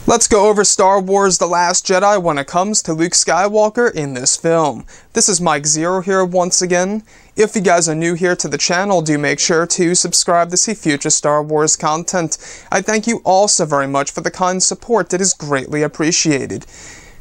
Let's go over Star Wars The Last Jedi when it comes to Luke Skywalker in this film. This is Mike Zero here once again. If you guys are new here to the channel, do make sure to subscribe to see future Star Wars content. I thank you all so very much for the kind support. It is greatly appreciated.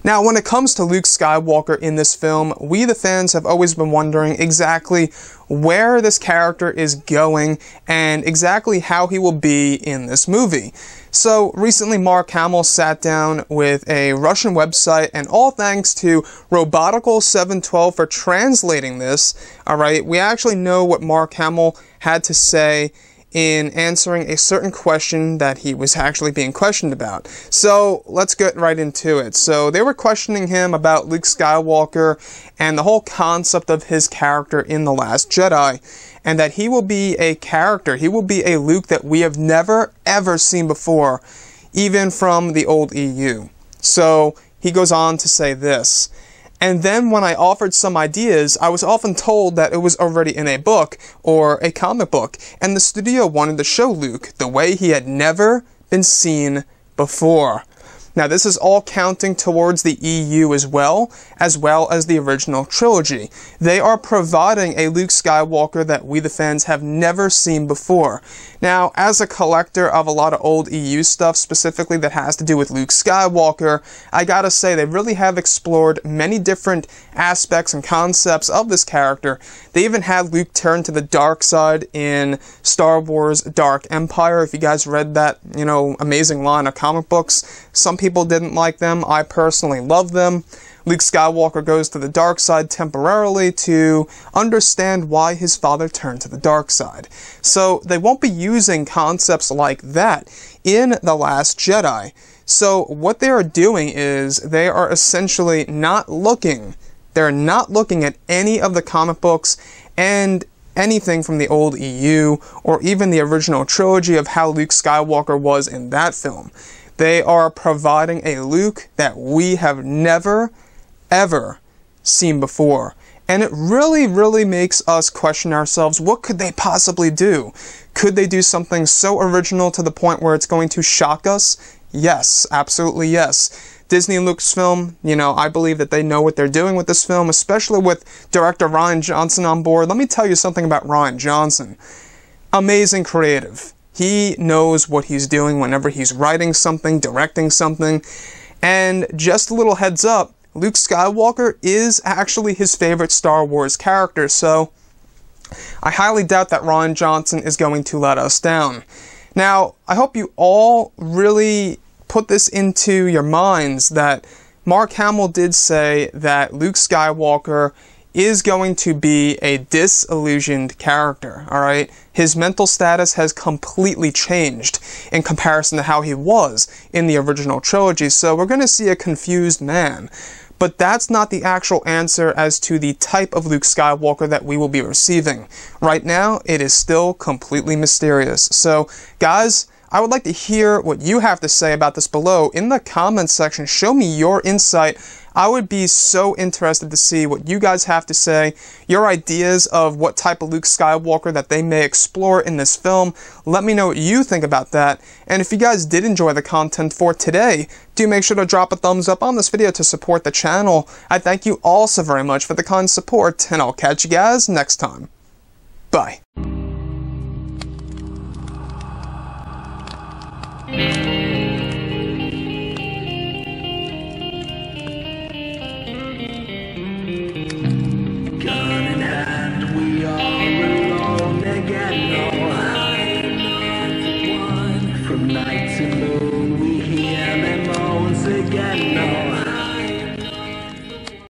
Now, when it comes to Luke Skywalker in this film, we the fans have always been wondering exactly where this character is going and exactly how he will be in this movie. So, recently Mark Hamill sat down with a Russian website, and all thanks to Robotical712 for translating this, alright, we actually know what Mark Hamill had to say in answering a certain question that he was actually being questioned about. So, let's get right into it. So, they were questioning him about Luke Skywalker and the whole concept of his character in The Last Jedi, and that he will be a character, he will be a Luke that we have never ever seen before, even from the old EU. So, he goes on to say this: "And then when I offered some ideas, I was often told that it was already in a book, or a comic book, and the studio wanted to show Luke the way he had never been seen before." Now, this is all counting towards the EU as well as the original trilogy. They are providing a Luke Skywalker that we the fans have never seen before. Now, as a collector of a lot of old EU stuff, specifically that has to do with Luke Skywalker, I gotta say they really have explored many different aspects and concepts of this character. They even had Luke turn to the dark side in Star Wars Dark Empire. If you guys read that, amazing line of comic books, some people didn't like them. I personally love them. Luke Skywalker goes to the dark side temporarily to understand why his father turned to the dark side. So they won't be using concepts like that in The Last Jedi. So what they are doing is they are essentially not looking at any of the comic books and anything from the old EU or even the original trilogy of how Luke Skywalker was in that film. They are providing a Luke that we have never, ever seen before. And it really, really makes us question ourselves, what could they possibly do? Could they do something so original to the point where it's going to shock us? Yes, absolutely yes. Disney and Lucasfilm, I believe that they know what they're doing with this film, especially with director Rian Johnson on board. Let me tell you something about Rian Johnson. Amazing creative. He knows what he's doing whenever he's writing something, directing something. And just a little heads up, Luke Skywalker is actually his favorite Star Wars character, so I highly doubt that Rian Johnson is going to let us down. Now, I hope you all really put this into your minds that Mark Hamill did say that Luke Skywalker is going to be a disillusioned character, alright? His mental status has completely changed in comparison to how he was in the original trilogy, so we're going to see a confused man. But that's not the actual answer as to the type of Luke Skywalker that we will be receiving. Right now, it is still completely mysterious. So, guys, I would like to hear what you have to say about this below in the comments section. Show me your insight. I would be so interested to see what you guys have to say, your ideas of what type of Luke Skywalker that they may explore in this film. Let me know what you think about that. And if you guys did enjoy the content for today, do make sure to drop a thumbs up on this video to support the channel. I thank you all so very much for the kind support, and I'll catch you guys next time. Bye.